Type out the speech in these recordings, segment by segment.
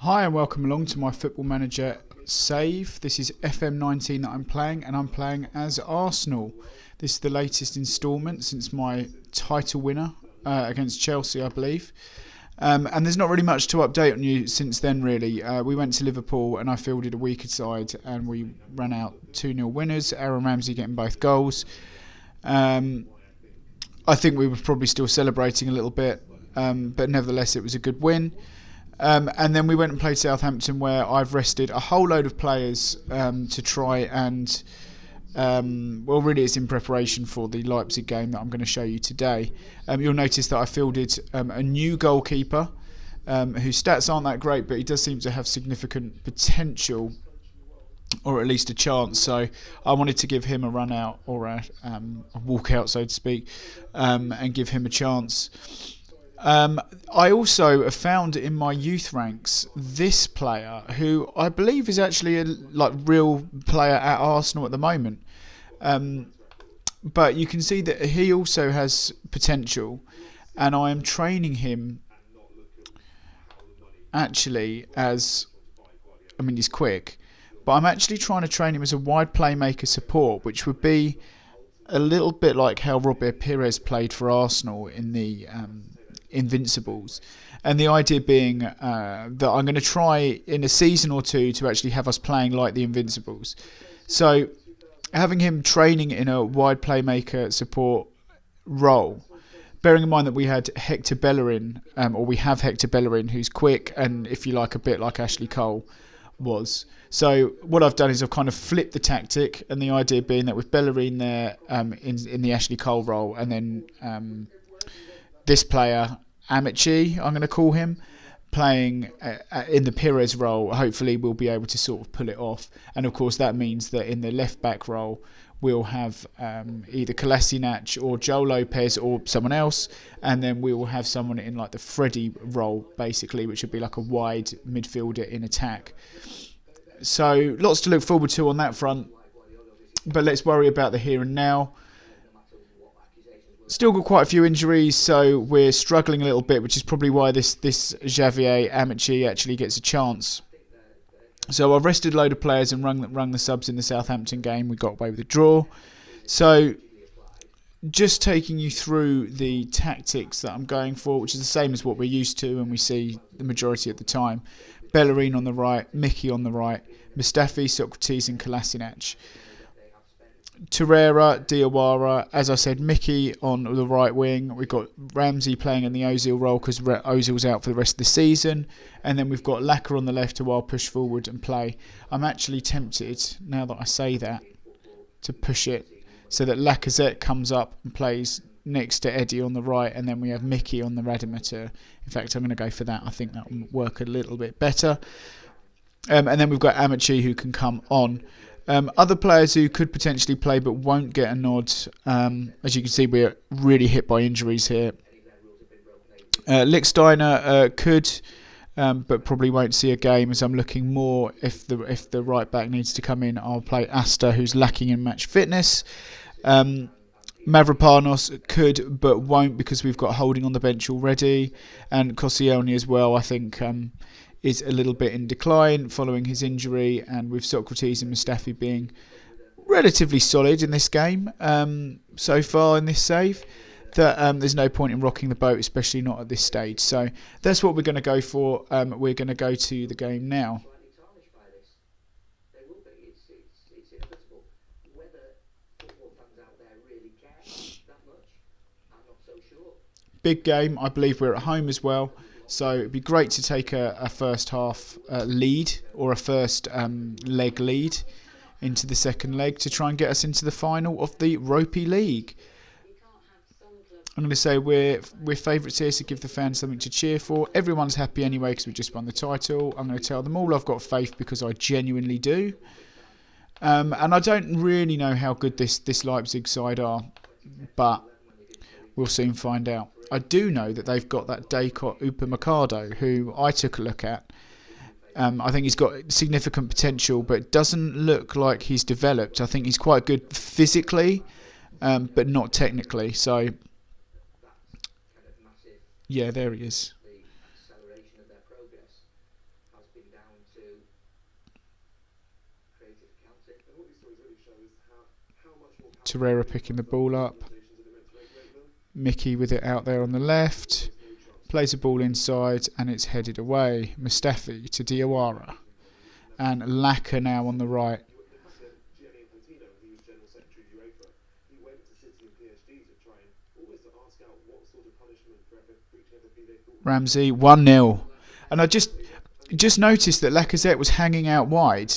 Hi and welcome along to my Football Manager save. This is FM19 that I'm playing, and I'm playing as Arsenal. This is the latest instalment since my title winner against Chelsea, I believe. And there's not really much to update on you since then, really. We went to Liverpool and I fielded a weaker side and we ran out 2-0 winners. Aaron Ramsey getting both goals. I think we were probably still celebrating a little bit, but nevertheless it was a good win. And then we went and played Southampton, where I've rested a whole load of players to try and, well, really it's in preparation for the Leipzig game that I'm going to show you today. You'll notice that I fielded a new goalkeeper whose stats aren't that great, but he does seem to have significant potential, or at least a chance. So I wanted to give him a run out, or a walkout, so to speak, and give him a chance. I also have found in my youth ranks this player, who I believe is actually a real player at Arsenal at the moment. But you can see that he also has potential, and I am training him actually as, I mean, he's quick, but I'm actually trying to train him as a wide playmaker support, which would be a little bit like how RB Leipzig played for Arsenal in the Invincibles, and the idea being that I'm going to try in a season or two to actually have us playing like the Invincibles. So having him training in a wide playmaker support role, bearing in mind that we had Hector Bellerin, or we have Hector Bellerin, who's quick and, if you like, a bit like Ashley Cole was. So what I've done is I've kind of flipped the tactic, and the idea being that with Bellerin there in the Ashley Cole role, and then this player, Amici, I'm going to call him, playing in the Pires role, hopefully we'll be able to sort of pull it off. And of course that means that in the left back role we'll have either Kolasinac or Joe Lopez or someone else, and then we will have someone in like the Freddie role, basically, which would be like a wide midfielder in attack. So lots to look forward to on that front, but let's worry about the here and now. Still got quite a few injuries, so we're struggling a little bit, which is probably why this Javier Amici actually gets a chance. So I've rested a load of players and rung the subs in the Southampton game. We got away with a draw. So just taking you through the tactics that I'm going for, which is the same as what we're used to and we see the majority of the time. Bellerin on the right, Mickey on the right, Mustafi, Socrates and Kolasinac. Torreira, Diawara, as I said, Mickey on the right wing. We've got Ramsey playing in the Ozil role because Ozil's out for the rest of the season. And then we've got Laka on the left who I'll push forward and play. I'm actually tempted, now that I say that, to push it so that Lacazette comes up and plays next to Eddie on the right, and then we have Mickey on the Rademacher. In fact, I'm going to go for that. I think that will work a little bit better. And then we've got Amici who can come on. Other players who could potentially play but won't get a nod, as you can see, we're really hit by injuries here. Lichtsteiner could, but probably won't see a game, as I'm looking more, if the right back needs to come in, I'll play Asta, who's lacking in match fitness. Mavropanos could but won't, because we've got Holding on the bench already, and Koscielny as well, I think, is a little bit in decline following his injury, and with Socrates and Mustafi being relatively solid in this game so far in this save, that there's no point in rocking the boat, especially not at this stage. So that's what we're going to go for. We're going to go to the game now. Big game. I believe we're at home as well. So it'd be great to take a first half lead, or a first leg lead into the second leg, to try and get us into the final of the Europa League. I'm going to say we're favourites here, so give the fans something to cheer for. Everyone's happy anyway because we just won the title. I'm going to tell them all I've got faith, because I genuinely do. And I don't really know how good this Leipzig side are, but we'll soon find out. I do know that they've got that Daycott Upamecano, who I took a look at. I think he's got significant potential, but doesn't look like he's developed. I think he's quite good physically, but not technically. So, yeah, there he is. Torreira picking the ball up. Mickey with it out there on the left. Plays the ball inside and it's headed away. Mustafi to Diawara. And Laka now on the right. Ramsey 1-0. And I just noticed that Lacazette was hanging out wide.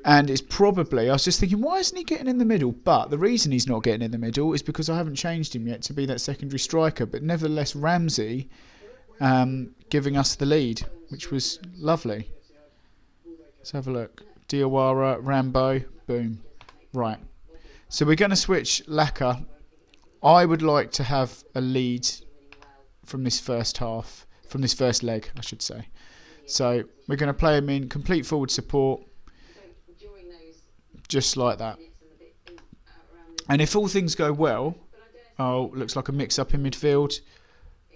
And it's probably, I was just thinking, why isn't he getting in the middle? But the reason he's not getting in the middle is because I haven't changed him yet to be that secondary striker. But nevertheless, Ramsey giving us the lead, which was lovely. Let's have a look. Diawara, Rambo, boom. Right. So we're going to switch Laka. I would like to have a lead from this first half, from this first leg, I should say. So we're going to play him in complete forward support. Just like that. And if all things go well, looks like a mix-up in midfield.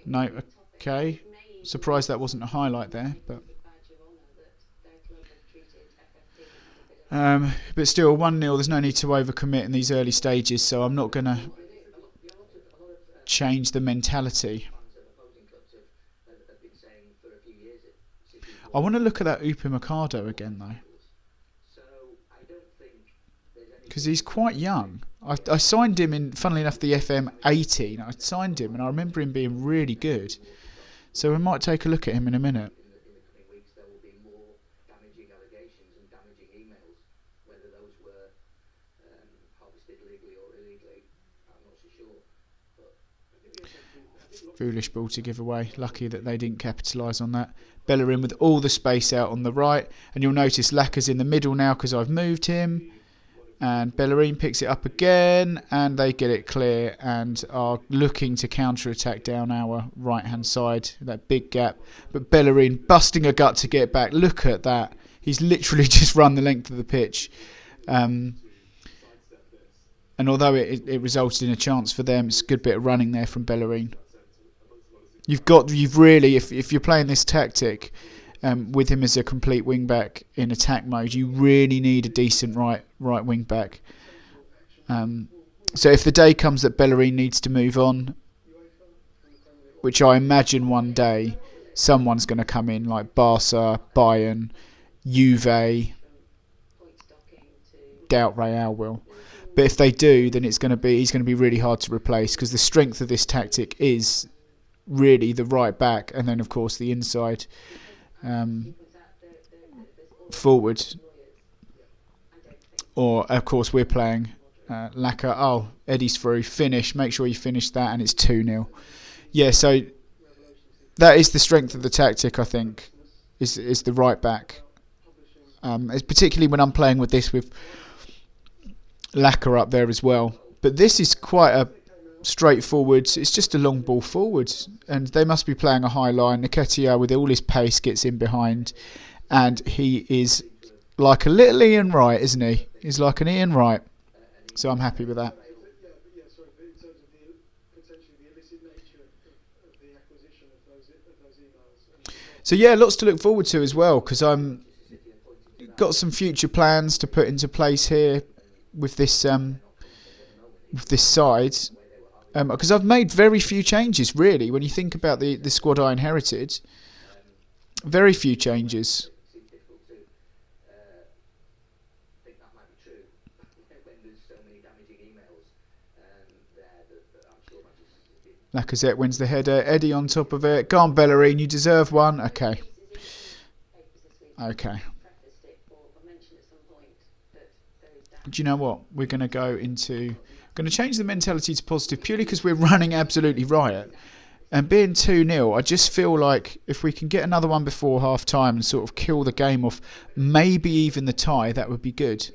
No, okay. Surprised that wasn't a highlight there, but still 1-0. There's no need to overcommit in these early stages, so I'm not going to change the mentality. I want to look at that Upamecano again, though. Because he's quite young. I signed him in, funnily enough, the FM 18. I signed him and I remember him being really good. So we might take a look at him in a minute. Foolish ball to give away. Lucky that they didn't capitalise on that. Bellerin with all the space out on the right. And you'll notice Laka's in the middle now because I've moved him. And Bellerin picks it up again, and they get it clear and are looking to counter-attack down our right-hand side, that big gap. But Bellerin busting a gut to get back. Look at that. He's literally just run the length of the pitch. And although it resulted in a chance for them, it's a good bit of running there from Bellerin. You've really, if you're playing this tactic, with him as a complete wing back in attack mode, you really need a decent right wing back. So if the day comes that Bellerin needs to move on, which I imagine one day someone's going to come in like Barca, Bayern, Juve, doubt Real will. But if they do, then he's going to be really hard to replace because the strength of this tactic is really the right back and then of course the inside. Forward, or of course we're playing Laka. Oh, Eddie's through. Finish. Make sure you finish that, and it's 2-0. Yeah, so that is the strength of the tactic. I think is the right back. It's particularly when I'm playing with this with Laka up there as well. But this is quite a straightforward. It's just a long ball forward, and they must be playing a high line. Nketiah with all his pace gets in behind, and he is like a little Ian Wright, isn't he? He's like an Ian Wright, so I'm happy with that. So yeah, lots to look forward to as well, because I'm got some future plans to put into place here with this side. Because I've made very few changes, really. When you think about the squad I inherited, very few changes. Lacazette wins the header. Eddie on top of it. Go on, Bellerin, you deserve one. Okay. Do you know what? We're going to go into... Going to change the mentality to positive purely because we're running absolutely riot. And being 2-0, I just feel like if we can get another one before half-time and sort of kill the game off, maybe even the tie, that would be good.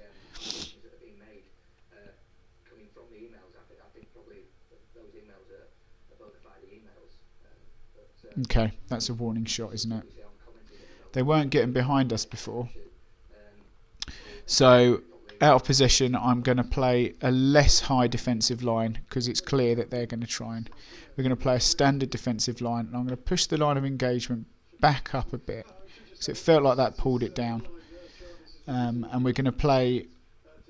Okay, that's a warning shot, isn't it? They weren't getting behind us before. So... out of possession, I'm going to play a less high defensive line because it's clear that they're going to try and... We're going to play a standard defensive line, and I'm going to push the line of engagement back up a bit because it felt like that pulled it down. And we're going to play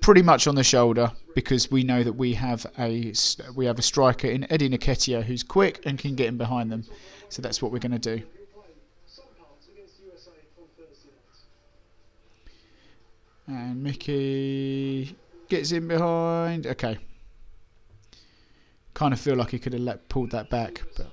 pretty much on the shoulder, because we know that we have a striker in Eddie Nketiah who's quick and can get in behind them. So that's what we're going to do. And Mickey gets in behind. Okay. Kind of feel like he could have pulled that back, but.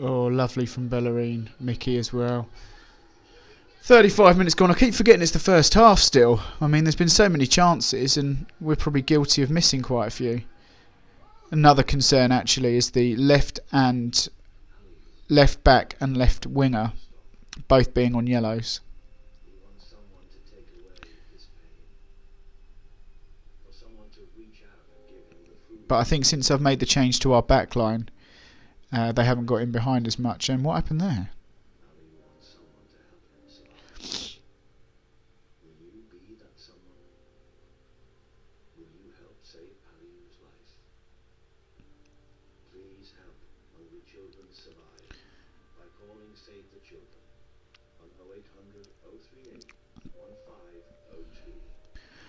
Oh, lovely from Bellerin. Mickey as well. 35 minutes gone. I keep forgetting it's the first half still. I mean, there's been so many chances and we're probably guilty of missing quite a few. Another concern actually is the left back and left winger both being on yellows. But I think since I've made the change to our back line, they haven't got in behind as much. And what happened there?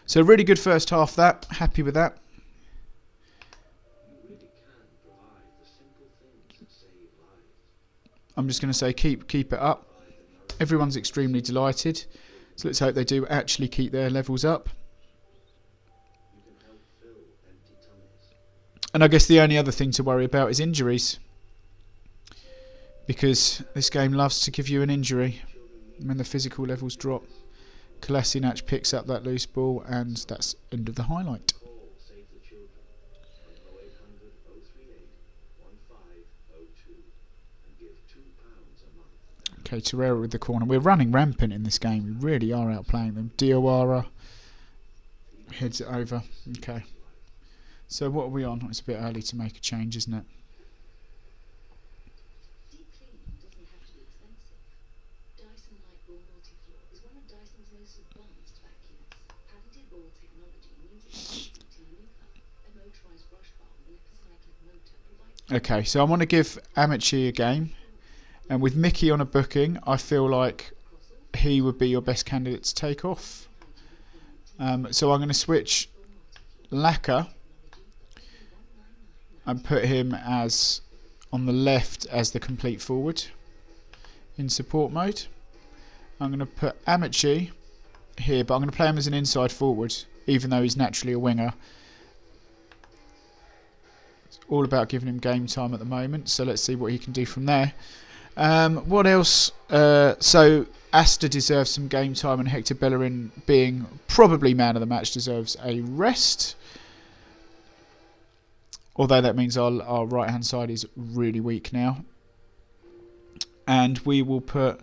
So really good first half. That happy with that. I'm just going to say keep it up. Everyone's extremely delighted. So let's hope they do actually keep their levels up. And I guess the only other thing to worry about is injuries, because this game loves to give you an injury when the physical levels drop. Kolasinac picks up that loose ball, and that's end of the highlight. Okay, Torreira with the corner. We're running rampant in this game. We really are outplaying them. Diawara heads it over. Okay. So what are we on? It's a bit early to make a change, isn't it? Okay, so I want to give Amici a game. And with Mickey on a booking, I feel like he would be your best candidate to take off. So I'm going to switch Laka and put him as on the left as the complete forward in support mode. I'm going to put Amici here, but I'm going to play him as an inside forward, even though he's naturally a winger. It's all about giving him game time at the moment, so let's see what he can do from there. What else? So Asta deserves some game time, and Hector Bellerin, being probably man of the match, deserves a rest. Although that means our right hand side is really weak now. And we will put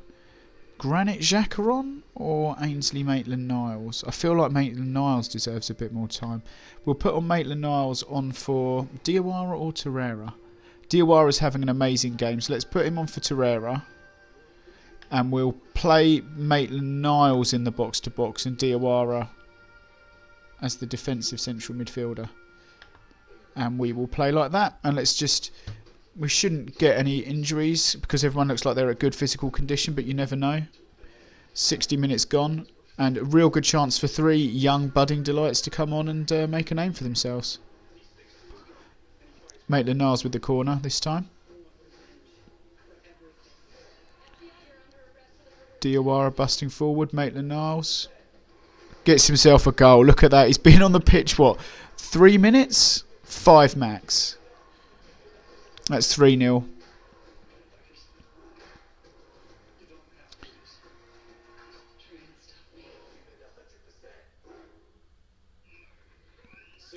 Granit Xhaka on or Ainsley Maitland-Niles. I feel like Maitland-Niles deserves a bit more time. We'll put on Maitland-Niles on for Diawara or Torreira. Diawara's having an amazing game, so let's put him on for Torreira. And we'll play Maitland-Niles in the box-to-box and Diawara as the defensive central midfielder. And we will play like that. And we shouldn't get any injuries because everyone looks like they're at good physical condition, but you never know. 60 minutes gone, and a real good chance for 3 young budding delights to come on and make a name for themselves. Maitland-Niles with the corner this time. Diawara busting forward. Maitland-Niles gets himself a goal. Look at that. He's been on the pitch, what, 3 minutes? 5 max. That's 3-0.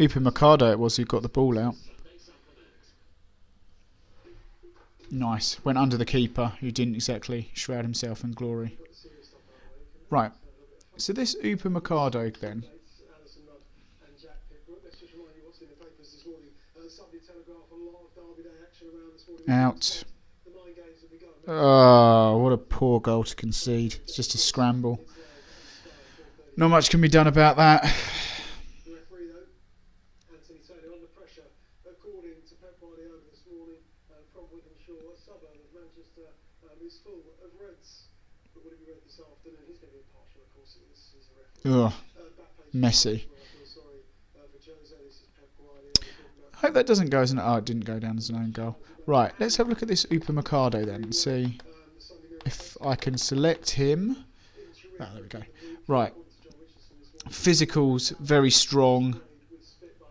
Upamecano it was who got the ball out. Nice. Went under the keeper, who didn't exactly shroud himself in glory. Right. So this Upamecano then. Out. Oh, what a poor goal to concede. It's just a scramble. Not much can be done about that. Ugh, messy. I hope that doesn't go as an... Oh, it didn't go down as an own goal. Right, let's have a look at this Upamecano then and see if I can select him. Oh, there we go. Right. Physicals, very strong,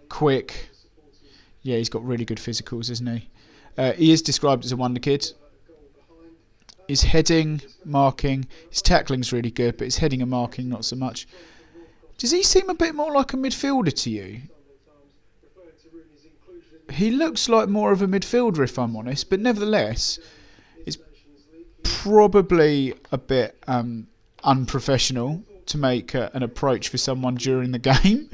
quick. Yeah, he's got really good physicals, isn't he? He is described as a wonder kid. His heading, marking, his tackling's really good, but his heading and marking not so much. Does he seem a bit more like a midfielder to you? He looks like more of a midfielder, if I'm honest, but nevertheless, it's probably a bit unprofessional to make an approach for someone during the game,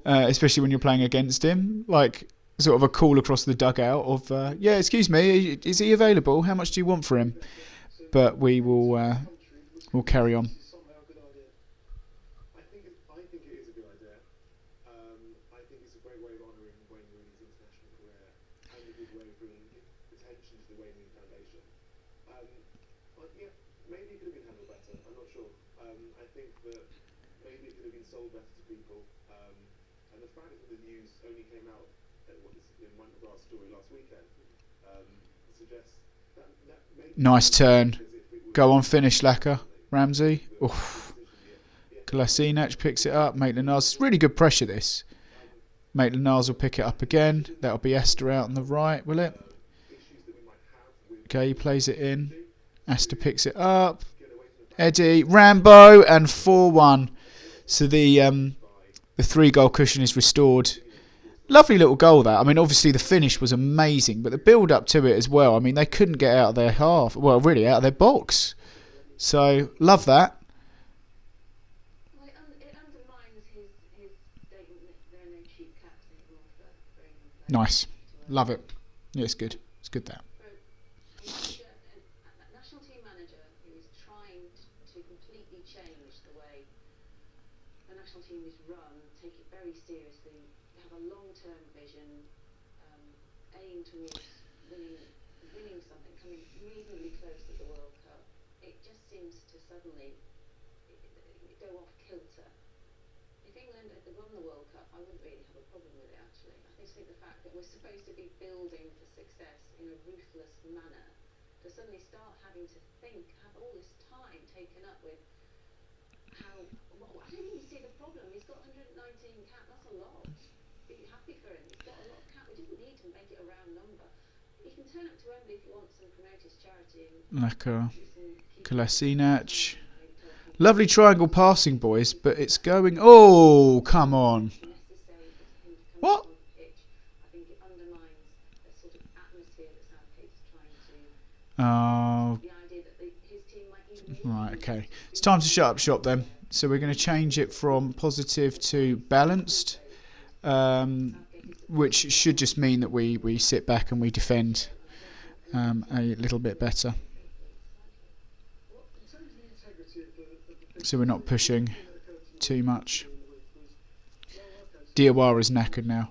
especially when you're playing against him. Like, sort of a call across the dugout of, yeah, excuse me, is he available? How much do you want for him? But we will we'll carry on. Nice turn. Go on, finish, Laka. Ramsey. Oof. Kolasinac picks it up. Maitland-Niles. Really good pressure, this. Maitland-Niles will pick it up again. That'll be Esther out on the right, will it? Okay, he plays it in. Esther picks it up. Eddie. Rambo. And 4-1. So the 3-goal cushion is restored. Lovely little goal, that. I mean, obviously the finish was amazing, but the build-up to it as well. I mean, they couldn't get out of their half. Well, really, out of their box. So, love that. Well, it undermines his statement that there are no cheap caps anymore for England. Nice. Love it. Yeah, it's good. It's good, that. A national team manager who is trying to completely change the way the national team is run, take it very seriously, have a long-term vision, aim towards winning something, coming reasonably close to the World Cup. It just seems to suddenly go off kilter. If England had won the World Cup, I wouldn't really have a problem with it, actually. I just think the fact that we're supposed to be building for success in a ruthless manner, to suddenly start having to have all this time taken up with how... I don't even see the problem. He's got 119 caps, that's a lot. Be happy for him. He's got a lot of caps. We didn't need to make it a round number. You can turn up to Wembley if you want some promoted charity. Laka. Kolasinac. Lovely triangle passing, boys, but it's going... Oh, come on. What? Oh. Right, okay. It's time to shut up shop then. So we're going to change it from positive to balanced, which should just mean that we sit back and we defend a little bit better. So we're not pushing too much. Diawara's knackered now.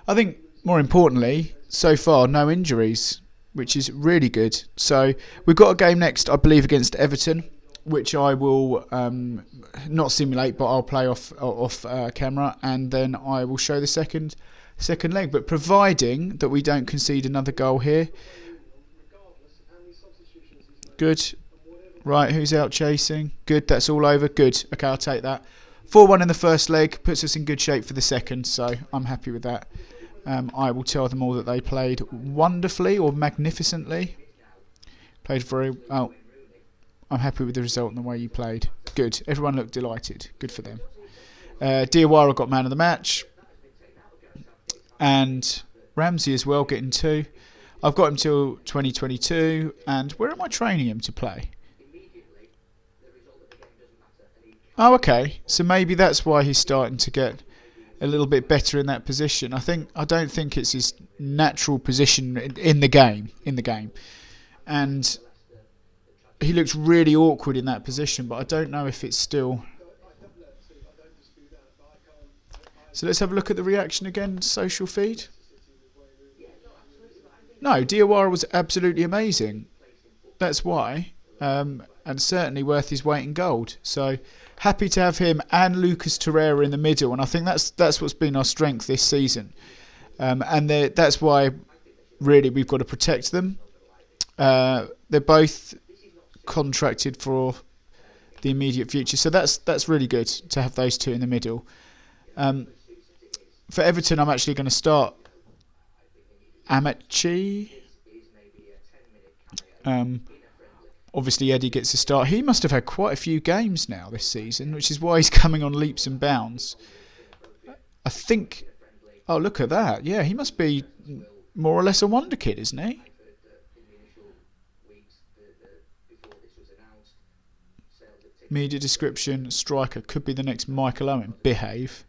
I think, more importantly, so far, no injuries, which is really good. So we've got a game next, I believe, against Everton, which I will not simulate, but I'll play off camera, and then I will show the second leg. But providing that we don't concede another goal here, good. Right, who's out chasing? Good, that's all over. Good. Okay, I'll take that. 4-1 in the first leg puts us in good shape for the second, so I'm happy with that. I will tell them all that they played wonderfully or magnificently. Played very... Oh, I'm happy with the result and the way you played. Good. Everyone looked delighted. Good for them. Diawara got man of the match. And Ramsey as well, getting 2. I've got him till 2022. And where am I training him to play? Oh, okay. So maybe that's why he's starting to get a little bit better in that position. I don't think it's his natural position in the game. and he looked really awkward in that position, but I don't know if it's still. So let's have a look at the reaction again, social feed. No, Diawara was absolutely amazing. That's why. And certainly worth his weight in gold. So happy to have him and Lucas Torreira in the middle, and I think that's what's been our strength this season. And that's why really we've got to protect them. They're both contracted for the immediate future, so that's really good to have those two in the middle. For Everton, I'm actually going to start Amachi. Obviously, Eddie gets a start. He must have had quite a few games now this season, which is why he's coming on leaps and bounds. I think. Oh, look at that! Yeah, he must be more or less a wonder kid, isn't he? Media description: striker could be the next Michael Owen. Behave.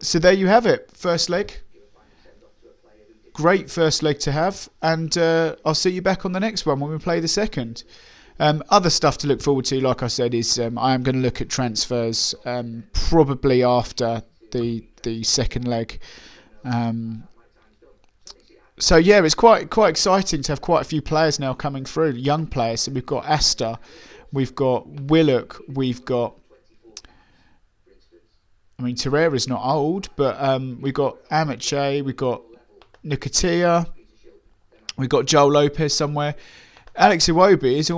So there you have it. First leg. Great first leg to have, and I'll see you back on the next one when we play the second. Other stuff to look forward to, like I said, is I am going to look at transfers probably after the second leg. So yeah, it's quite exciting to have quite a few players now coming through, young players. So we've got Asta, we've got Willock, we've got. I mean, Torreira's not old, but we've got Amache, we've got Nicotia, we've got Joel Lopez somewhere. Alex Iwobi is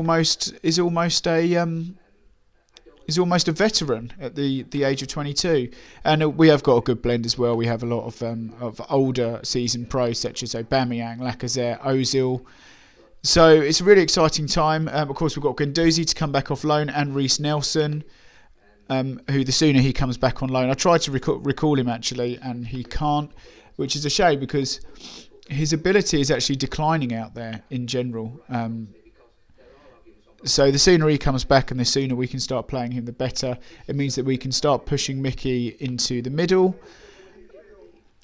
almost a veteran at the age of 22, and we have got a good blend as well. We have a lot of older seasoned pros such as Aubameyang, Lacazette, Ozil. So it's a really exciting time. Of course, we've got Guendouzi to come back off loan and Reece Nelson. Who the sooner he comes back on loan. I tried to recall him actually, and he can't, which is a shame because his ability is actually declining out there in general. So the sooner he comes back and the sooner we can start playing him, the better. It means that we can start pushing Mickey into the middle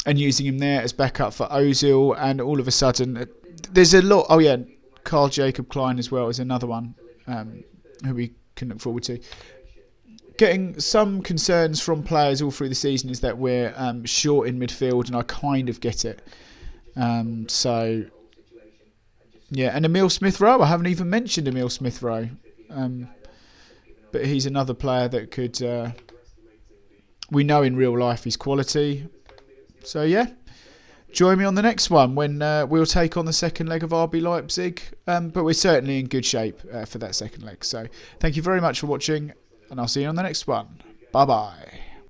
and using him there as backup for Ozil, and all of a sudden there's a lot. Oh yeah, Carl Jacob Klein as well is another one who we can look forward to. Getting some concerns from players all through the season is that we're short in midfield, and I kind of get it. So, yeah, and Emile Smith-Rowe, I haven't even mentioned Emile Smith-Rowe. But he's another player that could... we know in real life he's quality. So, yeah, join me on the next one when we'll take on the second leg of RB Leipzig. But we're certainly in good shape for that second leg. So, thank you very much for watching. And I'll see you on the next one. Bye-bye.